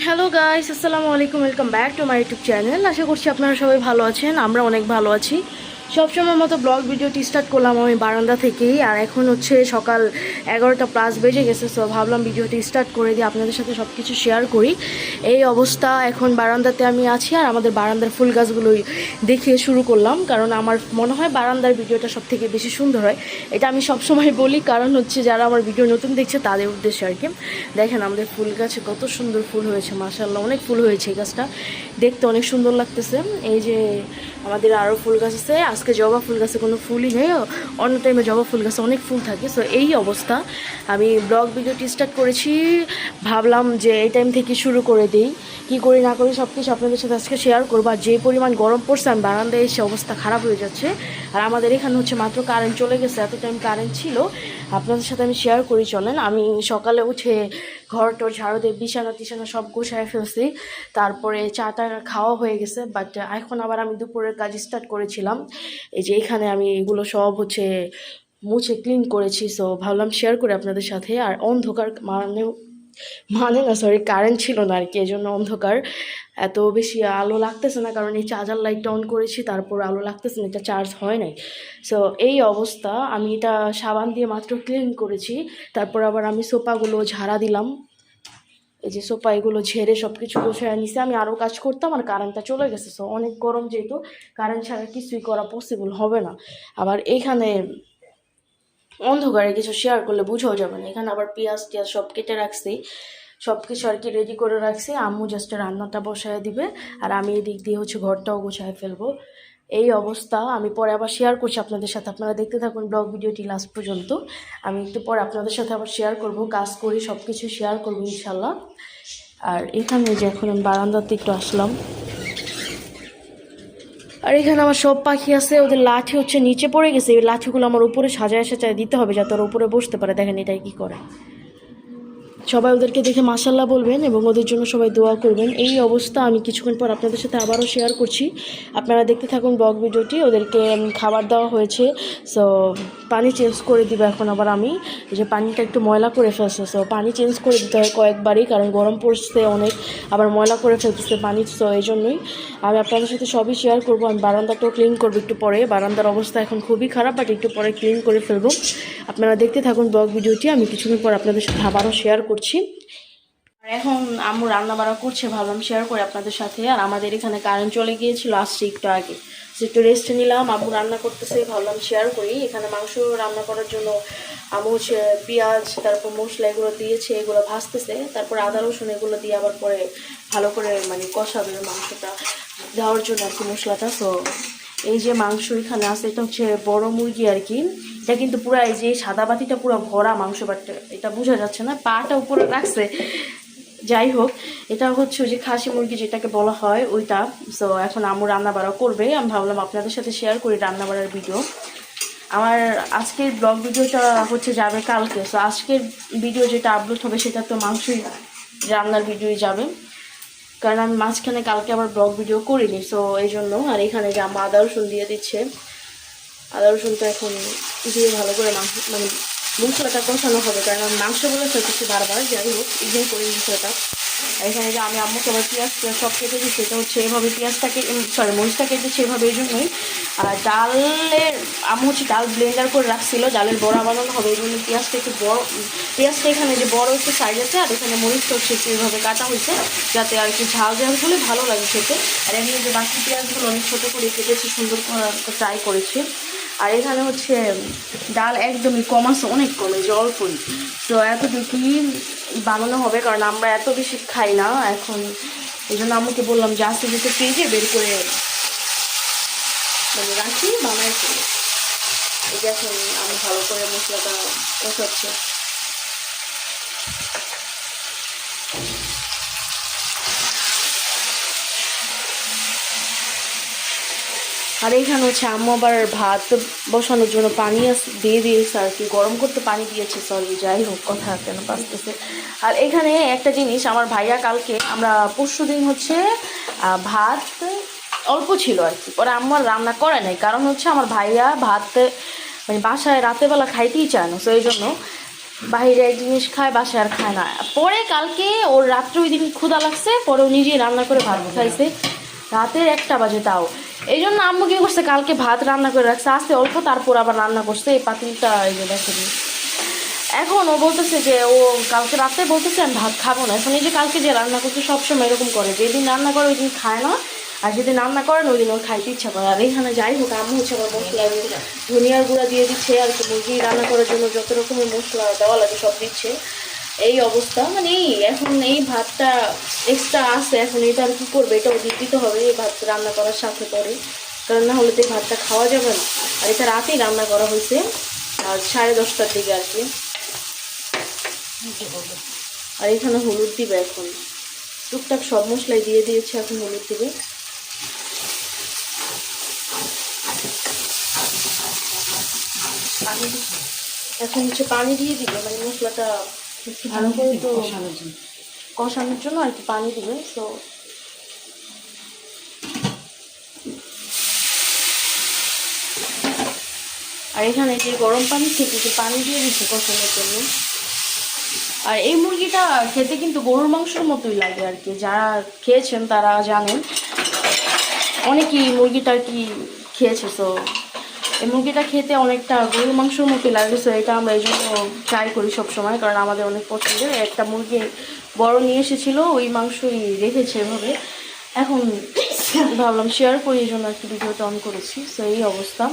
Hello guys, আসসালামু আলাইকুম। Welcome back to my YouTube channel. আশা করছি আপনারা সবাই ভালো আছেন। আমরা অনেক ভালো আছি। সবসময় মতো ব্লগ ভিডিওটি স্টার্ট করলাম আমি বারান্দা থেকেই। আর এখন হচ্ছে সকাল 11টা প্লাস বেজে গেছে। সো ভাবলাম ভিডিওটি স্টার্ট করে দিয়ে আপনাদের সাথে সব কিছু শেয়ার করি। এই অবস্থা, এখন বারান্দাতে আমি আছি আর আমাদের বারান্দার ফুল গাছগুলোই দেখিয়ে শুরু করলাম, কারণ আমার মনে হয় বারান্দার ভিডিওটা সব থেকে বেশি সুন্দর হয়। এটা আমি সবসময় বলি, কারণ হচ্ছে যারা আমার ভিডিও নতুন দেখছে তাদের উদ্দেশ্যে আর কি। দেখেন আমাদের ফুল গাছে কত সুন্দর ফুল হয়েছে, মাশাআল্লাহ অনেক ফুল হয়েছে। এই গাছটা দেখতে অনেক সুন্দর লাগতেছে। এই যে আমাদের আরও ফুল গাছ আছে। আজকে জবা ফুল গাছে কোনো ফুলই নেই, অন্য টাইমে জবা ফুল গাছে অনেক ফুল থাকে। সো এই অবস্থা, আমি ব্লগ ভিডিওটি স্টার্ট করেছি, ভাবলাম যে এই টাইম থেকে শুরু করে দিই। কী করি না করি সব কিছু আপনাদের সাথে আজকে শেয়ার করবো। আর যে পরিমাণ গরম পড়ছে, আমি বারান্দায় এসে অবস্থা খারাপ হয়ে যাচ্ছে। আর আমাদের এখানে হচ্ছে মাত্র কারেন্ট চলে গেছে, এত টাইম কারেন্ট ছিল। আপনাদের সাথে আমি শেয়ার করি চলেন। আমি সকালে উঠে ঘর টর ঝাড়ু দিয়ে বিছানা টিছানা সব গোছায় ফেলছি, তারপরে চাটা খাওয়া হয়ে গেছে। বাট এখন আবার আমি দুপুরের কাজ স্টার্ট করেছিলাম। এই যে এখানে আমি এগুলো সব হচ্ছে মুছে ক্লিন করেছি। সো ভাবলাম শেয়ার করে আপনাদের সাথে। আর অন্ধকার মানে না, সরি, কারেন্ট ছিল না আর কি, এই জন্য অন্ধকার, এত বেশি আলো লাগতেছে না, কারণ এই চার্জার লাইটটা অন করেছি, তারপর আলো লাগতেছে না, এটা চার্জ হয় নাই। সো এই অবস্থা, আমি এটা সাবান দিয়ে মাত্র ক্লিন করেছি। তারপর আবার আমি সোফাগুলো ঝাড়া দিলাম। এই যে সোফা এগুলো ঝেড়ে সব কিছু গোছায় নিছে। আমি আরও কাজ করতাম আর কারেন্টটা চলে গেছে। সো অনেক গরম, যেহেতু কারেন্ট ছাড়া কিছুই করা পসিবল হবে না। আবার এইখানে অন্ধকারে কিছু শেয়ার করলে বুঝাও যাবে না। এখানে আবার পেঁয়াজ টিয়াজ সব কেটে রাখছি, সব কিছু আর কি রেডি করে রাখছি। আম্মু জাস্ট রান্নাটা বসায় দিবে, আর আমি এই দিক দিয়ে হচ্ছে ঘরটাও গোছায় ফেলবো। এই অবস্থা, আমি পরে আবার শেয়ার করছি আপনাদের সাথে। আপনারা দেখতে থাকুন ব্লগ ভিডিওটি লাস্ট পর্যন্ত। আমি একটু পরে আপনাদের সাথে আবার শেয়ার করব, কাজ করি সব কিছু শেয়ার করবো ইনশাল্লাহ। আর এখানে যে এখন আমি বারান্দাতে একটু আসলাম, আর এখানে আমার সব পাখি আছে, ওদের লাঠি হচ্ছে নিচে পড়ে গেছে। এই লাঠিগুলো আমার উপরে সাজায় সাজায় দিতে হবে, যাতে ওরা উপরে বসতে পারে। দেখেন এটাই কি করে। সবাই ওদেরকে দেখে মাশাল্লাহ বলবেন এবং ওদের জন্য সবাই দোয়া করবেন। এই অবস্থা, আমি কিছুক্ষণ পর আপনাদের সাথে আবারও শেয়ার করছি। আপনারা দেখতে থাকুন ব্লগ ভিডিওটি। ওদেরকে খাবার দেওয়া হয়েছে, সো পানি চেঞ্জ করে দিব এখন আবার আমি। যে পানিটা একটু ময়লা করে ফেলছে, সো পানি চেঞ্জ করে দিতে হয় কয়েকবারই, কারণ গরম পড়ছে অনেক, আবার ময়লা করে ফেলতেছে পানি। সো এই জন্যই আমি আপনাদের সাথে সবই শেয়ার করবো। আমি বারান্দাটাও ক্লিন করবো একটু পরে। বারান্দার অবস্থা এখন খুবই খারাপ, বাট একটু পরে ক্লিন করে ফেলবো। আপনারা দেখতে থাকুন ব্লগ ভিডিওটি। আমি কিছুক্ষণ পর আপনাদের সাথে আবারও শেয়ার করছি। আর এখন আম্মু রান্না বাড়া করছে, ভাবলাম শেয়ার করে আপনাদের সাথে। আর আমাদের এখানে কারেন্ট চলে গিয়েছিল, আসছে একটু আগে। একটু রেস্ট নিলাম, আম্মু রান্না করতেছে, ভাবলাম শেয়ার করি। এখানে মাংস রান্না করার জন্য আম্মু হচ্ছে পেঁয়াজ, তারপর মশলা এগুলো দিয়েছে, এগুলো ভাজতেছে। তারপর আদা রসুন এগুলো দিয়ে আবার পরে ভালো করে মানে কষাবে মাংসটা দেওয়ার জন্য আর কি মশলাটা। তো এই যে মাংস এখানে আছে, এটা হচ্ছে বড় মুরগি আর কি। এটা কিন্তু পুরো এই যে সাদা বাটিটা পুরো ভরা মাংস, বাট এটা বোঝা যাচ্ছে না, পাটা উপরে রাখছে। যাই হোক, এটা হচ্ছে ওই যে খাসি মুরগি যেটাকে বলা হয় ওইটা। সো এখন আম্মু রান্না বাড়া করবে, আমি ভাবলাম আপনাদের সাথে শেয়ার করি রান্না বাড়ার ভিডিও। আমার আজকের ব্লগ ভিডিওটা হচ্ছে যাবে কালকে। সো আজকের ভিডিও যেটা আপলোড হবে সেটা তো মাংসই রান্নার ভিডিওই যাবে, কারণ আমি মাঝখানে কালকে আবার ব্লগ ভিডিও করিনি। সো এই জন্য। আর এখানে যে আম্মা আদা রসুন দিয়ে দিচ্ছে, আদা রসুনটা এখন দিয়ে ভালো করে মাংস মানে মশলাটা কষানো হবে, কারণ আমি মাংস বলে ফেলতেছি বারবার। যাই হোক, ইজিন করি মশলাটা। এখানে যে আমি আম্মুকে আবার পেঁয়াজ সব কেটে দিচ্ছি, এটা হচ্ছে এভাবে পেঁয়াজটাকে মরিচটা কেটেছে এভাবে, এই জন্যই। আর ডালের আম্মু হচ্ছে ডাল ব্লেন্ডার করে রাখছিল, ডালের বড়া বানানো হবে, এই জন্য পেঁয়াজটা একটু বড়, পেঁয়াজটা এখানে যে বড় একটু সাইজ আছে, আর এখানে মরিচটা হচ্ছে একটু এভাবে কাটা হয়েছে, যাতে আর কি ঝাল ঝাল হলে ভালো লাগে খেতে। আর এখানে যে বাকি পেঁয়াজগুলো অনেক ছোটো করে কেটেছি, সুন্দর ট্রাই করেছি। আর এখানে হচ্ছে ডাল একদমই কম আছে, অনেক কমে, যে অল্পই। তো এতটুকুই বানানো হবে, কারণ আমরা এত বেশি খাই না এখন। এই জন্য আমাকে বললাম যে আস্তে যেতে ফ্রিজে বের করে মানে রাখি, বানাই ফেলি। এই যে এখন আমি ভালো করে মশলাটা কষাচ্ছি। আর এইখানে হচ্ছে আম্মু আবার ভাত বসানোর জন্য পানি দিয়ে দিয়েছে আর কি, গরম করতে পানি দিয়েছে, সরি। যাই হোক, কথা কেন বাঁচতেছে। আর এখানে একটা জিনিস, আমার ভাইয়া কালকে, আমরা পরশু দিন হচ্ছে ভাত অল্প ছিল আর কি, পরে আম্মু আর রান্না করে নাই, কারণ হচ্ছে আমার ভাইয়া ভাত মানে বাসায় রাতেরবেলা খাইতেই চায় না। সো এই জন্য বাইরে এক জিনিস খায়, বাসায় আর খায় না। পরে কালকে ওর রাত্রে ওই দিন ক্ষুধা লাগছে, পরে ও নিজেই রান্না করে ভাত খাইছে রাতের 1টা বাজে। তাও এই জন্য আম্মু কি করছে, কালকে ভাত রান্না করে রাখছে আস্তে অল্প, তারপর আবার রান্না করছে এই পাতিলটা। এই যে দেখেন, এখন ও বলতেছে যে ও কালকে রাতে বলতেছে আমি ভাত খাবো না। এখন এই যে কালকে যে রান্না করছে সবসময় এরকম করে, যেদিন রান্না করে ওই দিন খায় না, আর যেদিন রান্না করেন ওই দিন ওর খাইতে ইচ্ছা করে। আর এইখানে যাই হোক, আম্মু হচ্ছে আমার মশলা ধনিয়ার গুঁড়া দিয়ে দিচ্ছে, আর কি মুরগি রান্না করার জন্য যত রকমের মশলা দেওয়া লাগে সব দিচ্ছে। এই অবস্থা, মানে এই এখন এই ভাতটা এক্সট্রা আছে, এখন এটা আর কি করবে, এটাও দিয়ে দিতে হবে এই ভাত রান্না করার সাথে পরে, কারণ না হলে তো এই ভাতটা খাওয়া যাবে না। আর এটা রাতেই রান্না করা হয়েছে, আর 10:30টার দিকে আর কি। আর এখানে হলুদ দিবে, এখন টুকটাক সব মশলাই দিয়ে দিয়েছে, এখন হলুদ দিবে। এখন হচ্ছে পানি দিয়ে দিবে, মানে মশলাটা ভালো করে তো কষানোর জন্য আর কি পানি দিবে। তো আর এখানে যে গরম পানি থেকে যে পানি দিয়ে দিচ্ছে কষানোর জন্য। আর এই মুরগিটা খেতে কিন্তু গরুর মাংসের মতোই লাগে আর কি, যারা খেয়েছেন তারা জানেন, অনেকেই মুরগিটা আর কি খেয়েছে। তো এই মুরগিটা খেতে অনেকটা গরুর মাংসের মতোই লাগে। সো এটা আমরা এই জন্য ট্রাই করি সবসময়, কারণ আমাদের অনেক পছন্দের। একটা মুরগি বড় নিয়ে এসেছিলো, ওই মাংসই রেখেছে এভাবে, এখন ভাবলাম শেয়ার করি, এই জন্য একটু ভিডিওটা অন করেছি। সো এই অবস্থা,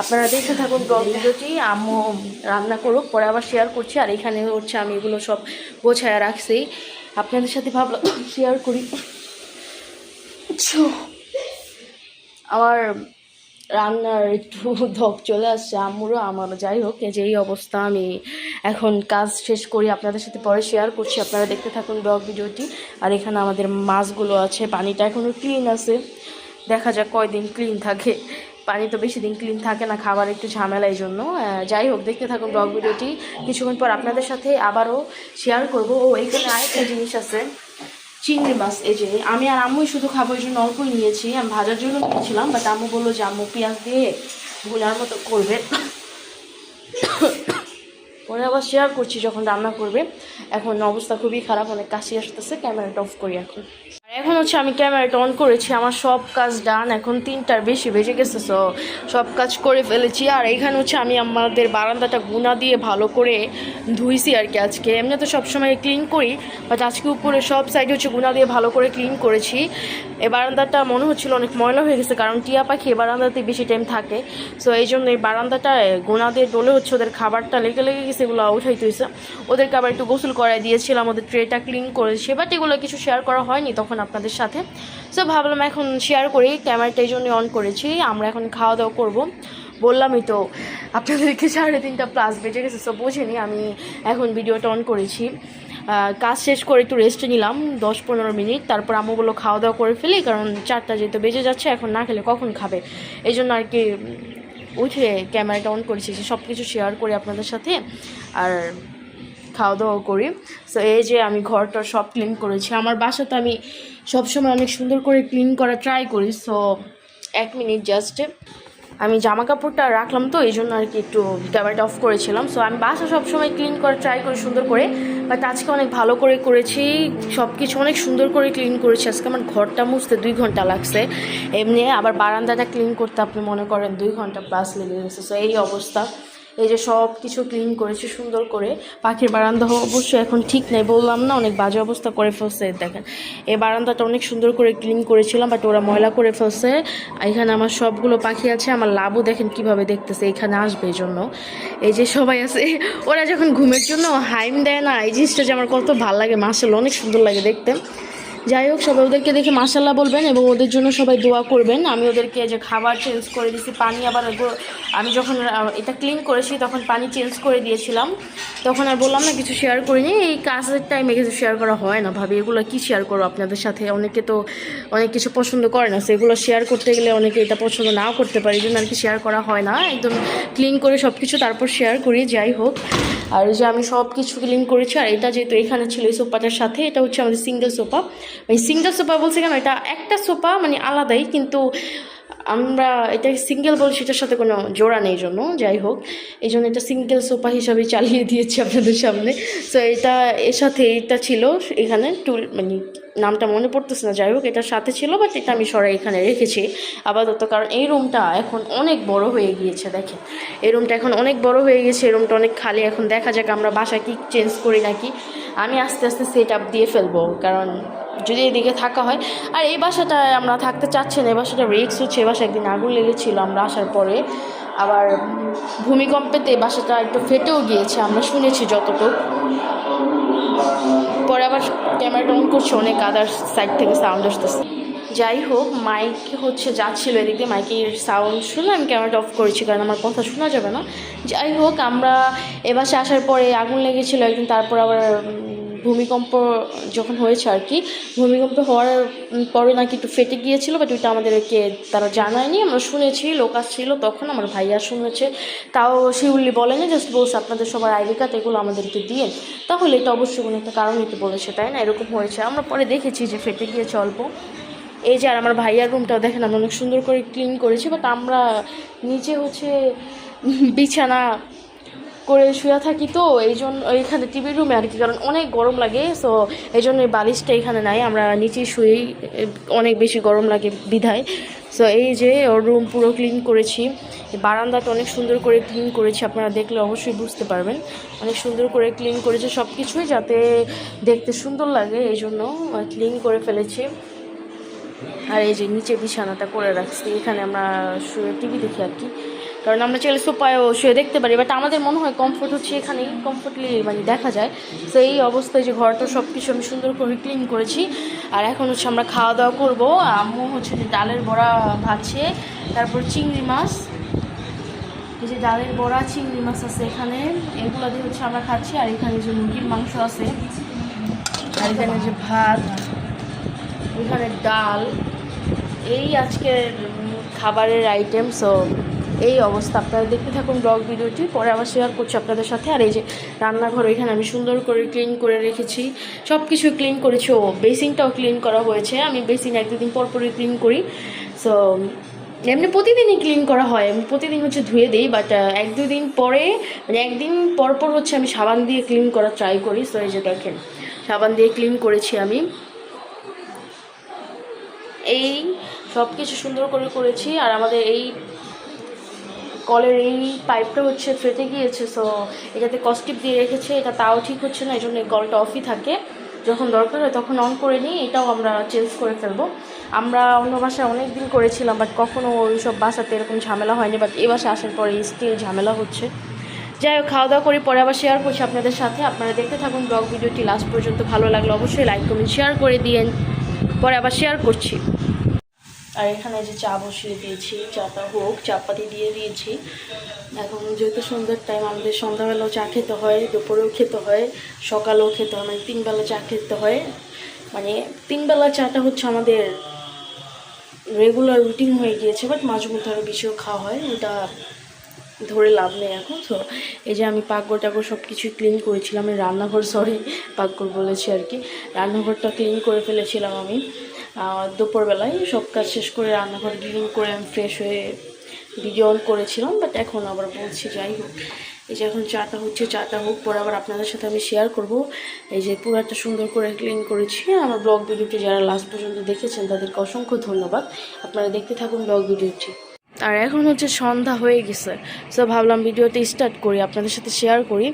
আপনারা দেখতে থাকুন ব্লগ ভিডিওটি। আম্মু রান্না করুক, পরে আবার শেয়ার করছি। আর এখানে হচ্ছে আমি এগুলো সব গোছায় রাখছি, আপনাদের সাথে ভাবলাম শেয়ার করি। আমার রান্নার একটু ধপ চলে আসছে, আম্মুরও আমারও। যাই হোক, এই যে এই অবস্থা, আমি এখন কাজ শেষ করি, আপনাদের সাথে পরে শেয়ার করছি। আপনারা দেখতে থাকুন ব্লগ ভিডিওটি। আর এখানে আমাদের মাছগুলো আছে, পানিটা এখনও ক্লিন আছে, দেখা যাক কয়দিন ক্লিন থাকে। পানি তো বেশি দিন ক্লিন থাকে না, খাবার একটু ঝামেলা, এই জন্য। যাই হোক, দেখতে থাকুন ব্লগ ভিডিওটি। কিছুক্ষণ পর আপনাদের সাথে আবারও শেয়ার করব। ও এইখানে আরেকটা জিনিস আছে, চিংড়ি মাছ। এই যে আমি আর আম্মুই শুধু খাবো, এই জন্য অল্পই নিয়েছি। আমি ভাজার জন্য নিয়েছিলাম, বাট আম্মু বললো যে আম্মু পেঁয়াজ দিয়ে ভুনার মতো করবে, পরে আবার শেয়ার করছি যখন রান্না করবে। এখন অবস্থা খুবই খারাপ, অনেক কাশি আসতেছে, ক্যামেরাটা অফ করি এখন। এখন হচ্ছে আমি ক্যামেরাটা অন করেছি, আমার সব কাজ ডান, এখন 3টার বেশি বেজে গেছে। সো সব কাজ করে ফেলেছি। আর এইখানে হচ্ছে আমি আমাদের বারান্দাটা গুনা দিয়ে ভালো করে ধুইছি আর কি আজকে। এমনি তো সবসময় ক্লিন করি, বাট আজকে উপরে সব সাইডে হচ্ছে গুনা দিয়ে ভালো করে ক্লিন করেছি। এই বারান্দাটা মনে হচ্ছিল অনেক ময়লা হয়ে গেছে, কারণ টিয়া পাখি এই বারান্দাতে বেশি টাইম থাকে। সো এই জন্য এই বারান্দাটা গুনা দিয়ে ডলে হচ্ছে ওদের খাবারটা লেগে গেছে, এগুলো উঠাইতে হয়েছে। ওদেরকে আবার একটু গোসল করাই দিয়েছিলাম, ওদের ট্রেটা ক্লিন করেছি, বাট এগুলো কিছু শেয়ার করা হয়নি তখন আপনাদের সাথে। সো ভাবলাম এখন শেয়ার করি, ক্যামেরাটা এই জন্যই অন করেছি। আমরা এখন খাওয়া দাওয়া করবো, বললামই তো আপনাদেরকে 3:30+ বেজে গেছে। সো বুঝিনি, আমি এখন ভিডিওটা অন করেছি। কাজ শেষ করে একটু রেস্ট নিলাম 10-15 মিনিট, তারপর আম্মুগুলো খাওয়া দাওয়া করে ফেলি, কারণ 4টা যেহেতু বেজে যাচ্ছে, এখন না খেলে কখন খাবে, এই জন্য আর কি উঠে ক্যামেরাটা অন করেছি, সব কিছু শেয়ার করি আপনাদের সাথে আর খাওয়া দাওয়া করি। সো এই যে আমি ঘরটা সব ক্লিন করেছি। আমার বাসাতে আমি সবসময় অনেক সুন্দর করে ক্লিন করা ট্রাই করি। সো 1 মিনিট জাস্ট, আমি জামা কাপড়টা রাখলাম তো এই জন্য আর কি একটু ক্যামেরাটা অফ করেছিলাম। সো আমি বাসা সবসময় ক্লিন করা ট্রাই করি সুন্দর করে, বাট আজকে অনেক ভালো করে করেছি, সব কিছু অনেক সুন্দর করে ক্লিন করেছি। আজকে আমার ঘরটা মুছতে 2 ঘন্টা লাগছে, এমনি আবার বারান্দাটা ক্লিন করতে আপনি মনে করেন 2 ঘন্টা প্লাস লেগে গেছে। সো এই অবস্থা, এই যে সব কিছু ক্লিন করেছি সুন্দর করে। পাখির বারান্দা অবশ্যই এখন ঠিক নেই, বললাম না অনেক বাজে অবস্থা করে ফেলছে। দেখেন এই বারান্দাটা অনেক সুন্দর করে ক্লিন করেছিলাম, বাট ওরা ময়লা করে ফেলছে। এখানে আমার সবগুলো পাখি আছে, আমার লাভও দেখেন কিভাবে দেখতেছে, এখানে আসবে এই জন্য। এই যে সবাই আছে, ওরা যখন ঘুমের জন্য হাইম দেয় না, এই জিনিসটা যে আমার কত ভালো লাগে, মাশাআল্লাহ অনেক সুন্দর লাগে দেখতে। যাই হোক, সবাই ওদেরকে দেখে মাশাআল্লাহ বলবেন এবং ওদের জন্য সবাই দোয়া করবেন। আমি ওদেরকে যে খাবার চেঞ্জ করে দিয়েছি, পানি আবার আমি যখন এটা ক্লিন করেছি তখন পানি চেঞ্জ করে দিয়েছিলাম, তখন আর বললাম না কিছু শেয়ার করিনি। এই কাজের টাইমে কিছু শেয়ার করা হয় না, ভাবি এগুলো কি শেয়ার করো আপনাদের সাথে, অনেকে তো অনেক কিছু পছন্দ করে না, সেগুলো শেয়ার করতে গেলে অনেকে এটা পছন্দ নাও করতে পারে, এই জন্য আর কি শেয়ার করা হয় না। একদম ক্লিন করে সব কিছু তারপর শেয়ার করি। যাই হোক, আর যে আমি সব কিছু ক্লিন করেছি। আর এটা যেহেতু এখানে ছিল এই সোফাটার সাথে, এটা হচ্ছে আমাদের সিঙ্গেল সোফা, মানে সিঙ্গেল সোফা বলছে কেন, এটা একটা সোফা মানে আলাদাই, কিন্তু আমরা এটা সিঙ্গেল বল সেটার সাথে কোনো জোড়া নেই জন্য, যাই হোক এই জন্য এটা সিঙ্গেল সোফা হিসাবে চালিয়ে দিয়েছি আপনাদের সামনে। সো এটা এর সাথে এটা ছিল এখানে টুল, মানে নামটা মনে পড়তেছে না, যাই হোক এটার সাথে ছিল, বাট এটা আমি সরাই এখানে রেখেছি আপাতত, কারণ এই রুমটা এখন অনেক বড় হয়ে গিয়েছে। দেখেন এই রুমটা এখন অনেক বড় হয়ে গেছে, এই রুমটা অনেক খালি। এখন দেখা যাক আমরা বাসা কি চেঞ্জ করি নাকি, আমি আস্তে আস্তে সেট আপ দিয়ে ফেলবো, কারণ যদি এদিকে থাকা হয়। আর এই বাসাটায় আমরা থাকতে চাচ্ছি না, এই বাসাটা রিস্ক হচ্ছে, এই বাসা একদিন আগুন লেগেছিল আমরা আসার পরে, আবার ভূমিকম্পেতে বাসাটা একটু ফেটেও গিয়েছে আমরা শুনেছি যতটুকু। পরে আবার ক্যামেরাটা অন করছে, অনেক আদার সাইড থেকে সাউন্ড আসতেছে। যাই হোক মাইক হচ্ছে যাচ্ছিল এদিক দিয়ে, মাইকের সাউন্ড শুনে আমি ক্যামেরাটা অফ করেছি, কারণ আমার কথা শোনা যাবে না। যাই হোক আমরা এ বাসে আসার পরে আগুন লেগেছিলো একদিন, তারপর আবার ভূমিকম্প যখন হয়েছে আর কি, ভূমিকম্প হওয়ার পরে নাকি একটু ফেটে গিয়েছিলো, বাট ওইটা আমাদেরকে তারা জানায়নি, আমরা শুনেছি লোক আসছিল তখন, আমার ভাইয়া শুনেছে, তাও শিউলি বলেনি, জাস্ট বলছে আপনাদের সবার আইডি কার্ড এগুলো আমাদেরকে দিয়ে, তাহলে এটা অবশ্যই কোনো একটা কারণ হতে বলেছে, তাই না? এরকম হয়েছে, আমরা পরে দেখেছি যে ফেটে গিয়েছে অল্প। এই যে আর আমার ভাইয়ার রুমটাও দেখেন আমরা অনেক সুন্দর করে ক্লিন করেছি, বাট আমরা নিচে হচ্ছে বিছানা করে শুয়ে থাকি, তো এই জন্য এইখানে টিভির রুমে আর কি, কারণ অনেক গরম লাগে, সো এই জন্য এই বালিশটা এখানে নাই, আমরা নিচেই শুয়েই, অনেক বেশি গরম লাগে বিধায়। সো এই যে ওর রুম পুরো ক্লিন করেছি, বারান্দাটা অনেক সুন্দর করে ক্লিন করেছি, আপনারা দেখলে অবশ্যই বুঝতে পারবেন, অনেক সুন্দর করে ক্লিন করেছে সব কিছুই, যাতে দেখতে সুন্দর লাগে এই জন্য ক্লিন করে ফেলেছি। আর এই যে নিচে বিছানাটা করে রাখছি, এখানে আমরা শুয়ে টিভি দেখি আর কি, কারণ আমরা চাইলে সোফায়ও শুয়ে দেখতে পারি, বাট আমাদের মনে হয় কমফোর্ট হচ্ছে এখানেই, কমফোর্টলি মানে দেখা যায়। তো এই অবস্থায় যে ঘরটা সব কিছু আমি সুন্দর করে ক্লিন করেছি, আর এখন হচ্ছে আমরা খাওয়া দাওয়া করবো। আম্মু হচ্ছে যে ডালের বড়া ভাজছে, তারপর চিংড়ি মাছ, এই যে ডালের বড়া চিংড়ি মাছ আছে এখানে, এগুলো দিয়ে হচ্ছে আমরা খাচ্ছি। আর এখানে যে মুরগির মাংস আছে, আর এখানে যে ভাত, এখানে ডাল, এই আজকের খাবারের আইটেম। সো এই অবস্থা, আপনারা দেখতে থাকুন ব্লগ ভিডিওটি, পরে আবার শেয়ার করছি আপনাদের সাথে। আর এই যে রান্নাঘর এখানে আমি সুন্দর করে ক্লিন করে রেখেছি, সব কিছু ক্লিন করেছি, ও বেসিনটাও ক্লিন করা হয়েছে, আমি বেসিন এক দুদিন পর পরই ক্লিন করি। সো এমনি প্রতিদিনই ক্লিন করা হয়, আমি প্রতিদিন হচ্ছে ধুয়ে দিই, বাট এক দুদিন পরে মানে একদিন পর পর হচ্ছে আমি সাবান দিয়ে ক্লিন করার ট্রাই করি। সো এই যে দেখেন সাবান দিয়ে ক্লিন করেছি আমি, এই সব কিছু সুন্দর করে করেছি। আর আমাদের এই কলের এই পাইপটা হচ্ছে ফেটে গিয়েছে, সো এটাতে কস্টিপ দিয়ে রেখেছে, এটা তাও ঠিক হচ্ছে না, এই জন্য এই কলটা অফই থাকে, যখন দরকার হয় তখন অন করে নিই, এটাও আমরা চেঞ্জ করে ফেলবো। আমরা অন্য বাসায় অনেক দিন করেছিলাম, বাট কখনও ওই সব বাসাতে এরকম ঝামেলা হয়নি, বাট এই বাসায় আসার পরে স্টিল ঝামেলা হচ্ছে। যাই হোক খাওয়া দাওয়া করি, পরে আবার শেয়ার করছি আপনাদের সাথে, আপনারা দেখতে থাকুন ব্লগ ভিডিওটি লাস্ট পর্যন্ত। ভালো লাগলে অবশ্যই লাইক কমেন্ট শেয়ার করে দিয়েন, পরে আবার শেয়ার করছি। আর এখানে যে চা বসিয়ে দিয়েছি, চাটা হোক, চাপাতি দিয়ে দিয়েছি। এখন যেহেতু সন্ধ্যার টাইম, আমাদের সন্ধ্যাবেলাও চা খেতে হয়, দুপুরেও খেতে হয়, সকালেও খেতে হয়, মানে 3 বেলা চা খেতে হয়। মানে 3 বেলা চাটা হচ্ছে আমাদের রেগুলার রুটিন হয়ে গিয়েছে, বাট মাঝে মধ্যে আরও বেশিও খাওয়া হয়, ওটা ধরে লাভ নেই এখন। তো এই যে আমি পাকঘর টাকঘর সব কিছুই ক্লিন করেছিলাম, এই রান্নাঘর, সরি পাকঘর বলেছি আর কি, রান্নাঘরটা ক্লিন করে ফেলেছিলাম আমি দুপুরবেলায়, সব কাজ শেষ করে রান্নাঘর ক্লিন করে আমি ফ্রেশ হয়ে ভিডিও অন করেছিলাম, বাট এখন আবার বলছি। যাই হোক এই যে এখন চাটা হচ্ছে, চাটা হোক, পরে আবার আপনাদের সাথে আমি শেয়ার করব। এই যে পুরোটা সুন্দর করে ক্লিন করেছি। আমার ব্লগ ভিডিওটি যারা লাস্ট পর্যন্ত দেখেছেন তাদেরকে অসংখ্য ধন্যবাদ, আপনারা দেখতে থাকুন ব্লগ ভিডিওটি। আর এখন হচ্ছে সন্ধ্যা হয়ে গেছে, সো ভাবলাম ভিডিওটা স্টার্ট করি, আপনাদের সাথে শেয়ার করি।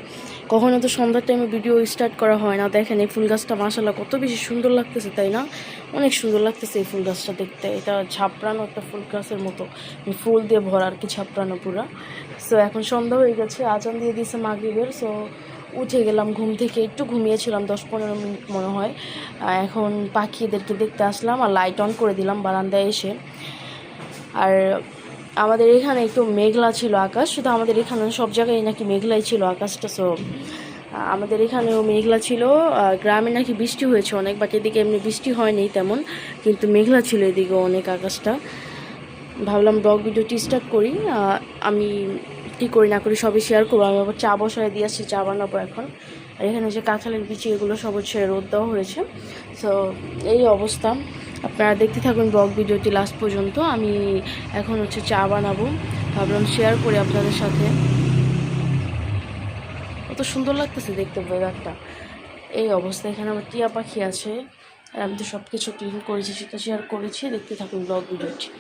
কখনো তো সন্ধ্যার টাইমে ভিডিও স্টার্ট করা হয় না। দেখেন এই ফুল গাছটা মাশাআল্লাহ কত বেশি সুন্দর লাগতেছে, তাই না? অনেক সুন্দর লাগতেছে এই ফুল গাছটা দেখতে, এটা ঝাপড়ানো একটা ফুল গাছের মতো, ফুল দিয়ে ভরা আর কি, ঝাপড়ানো পুরা। সো এখন সন্ধ্যা হয়ে গেছে, আজান দিয়ে দিয়েছে মাগরিবের। সো উঠে গেলাম ঘুম থেকে, একটু ঘুমিয়েছিলাম 10-15 মিনিট মনে হয়। এখন পাখিদেরকে দেখতে আসলাম আর লাইট অন করে দিলাম বারান্দায় এসে। আর আমাদের এখানে একটু মেঘলা ছিল আকাশ, শুধু আমাদের এখানে সব জায়গায় নাকি মেঘলাই ছিল আকাশটা। সো আমাদের এখানেও মেঘলা ছিল, গ্রামে নাকি বৃষ্টি হয়েছে অনেক, বাট এদিকে এমনি বৃষ্টি হয়নি তেমন, কিন্তু মেঘলা ছিল এদিকে অনেক আকাশটা। ভাবলাম ব্লগ ভিডিওটি স্টার্ট করি, আমি কী করি না করি সবই শেয়ার করবো। আমি আবার চা বসায় দিয়ে আসছি, চা বানাবো এখন। আর এখানে যে কাঁঠালের বিচি এগুলো সব হচ্ছে রোদ দেওয়া হয়েছে। সো এই অবস্থা, আপনারা দেখতে থাকুন ব্লগ ভিডিওটি লাস্ট পর্যন্ত। আমি এখন হচ্ছে চা বানাবো, ভাবলাম শেয়ার করি আপনাদের সাথে। কত সুন্দর লাগতেছে দেখতে ওয়েদারটা। এই অবস্থা, এখানে আমার টিয়া পাখি আছে, আর আমি তো সব কিছু ক্লিন করেছি, সেটা শেয়ার করেছি। দেখতে থাকুন ব্লগ ভিডিওটি।